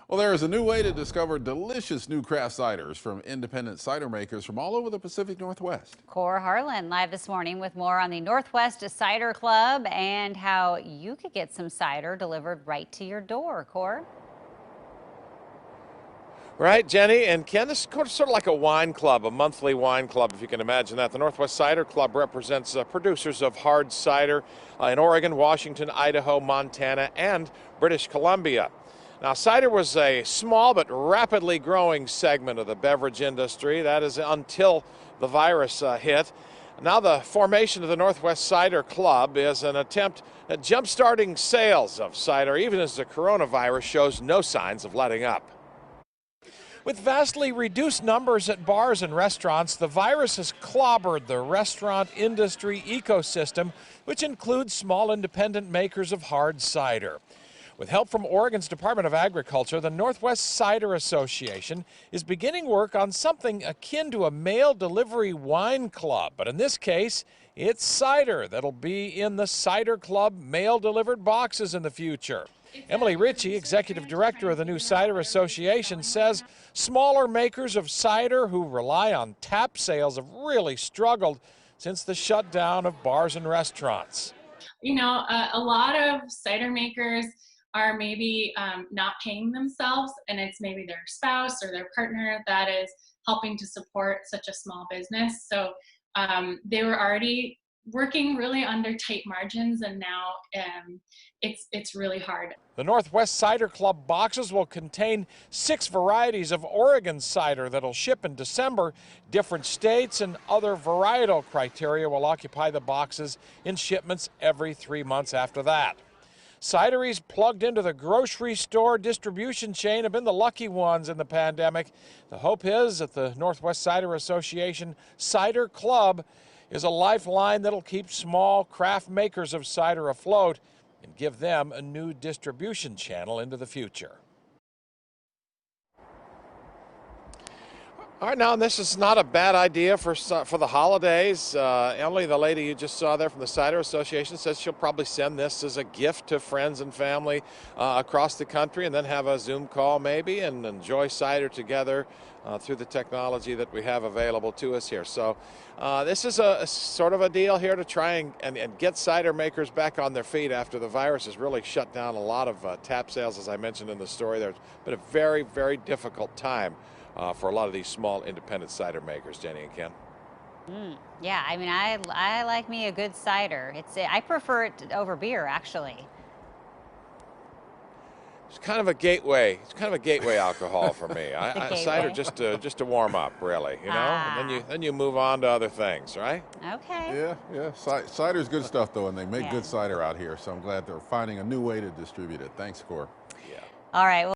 Well, there is a new way to discover delicious new craft ciders from independent cider makers from all over the Pacific Northwest. Cor Harlan live this morning with more on the Northwest Cider Club and how you could get some cider delivered right to your door. Cor? Right, Jenny and Ken, this is sort of like a wine club, a monthly wine club, if you can imagine that. The Northwest Cider Club represents producers of hard cider in Oregon, Washington, Idaho, Montana, and British Columbia. Now, cider was a small but rapidly growing segment of the beverage industry. That is until the virus hit. Now, the formation of the Northwest Cider Club is an attempt at jump-starting sales of cider, even as the coronavirus shows no signs of letting up. With vastly reduced numbers at bars and restaurants, the virus has clobbered the restaurant industry ecosystem, which includes small independent makers of hard cider. With help from Oregon's Department of Agriculture, the Northwest Cider Association is beginning work on something akin to a mail delivery wine club, but in this case, it's cider that'll be in the Cider Club mail-delivered boxes in the future. Emily Ritchie, executive director of the new Cider Association, says smaller makers of cider who rely on tap sales have really struggled since the shutdown of bars and restaurants. A lot of cider makers are maybe not paying themselves, and it's maybe their spouse or their partner that is helping to support such a small business. So they were already working really under tight margins, and now it's really hard. The Northwest Cider Club boxes will contain 6 varieties of Oregon cider that'll ship in December. Different states and other varietal criteria will occupy the boxes in shipments every 3 months after that. Cideries plugged into the grocery store distribution chain have been the lucky ones in the pandemic. The hope is that the Northwest Cider Association Cider Club is a lifeline that'll keep small craft makers of cider afloat and give them a new distribution channel into the future. All right, now this is not a bad idea for the holidays. Emily, the lady you just saw there from the Cider Association, says she'll probably send this as a gift to friends and family across the country, and then have a Zoom call maybe and enjoy cider together through the technology that we have available to us here. So this is a sort of a deal here to try and get cider makers back on their feet after the virus has really shut down a lot of tap sales, as I mentioned in the story. There's been a very, very difficult time for a lot of these small independent cider makers, Jenny and Ken. Yeah, I mean, I like me a good cider. I prefer it over beer, actually. It's kind of a gateway. It's kind of a gateway alcohol for me. Cider just to warm up, really, you know. And then you move on to other things, right? Okay. Yeah. Cider's good stuff, though, and they make good cider out here, so I'm glad they're finding a new way to distribute it. Thanks, Cor. Yeah. All right. Well,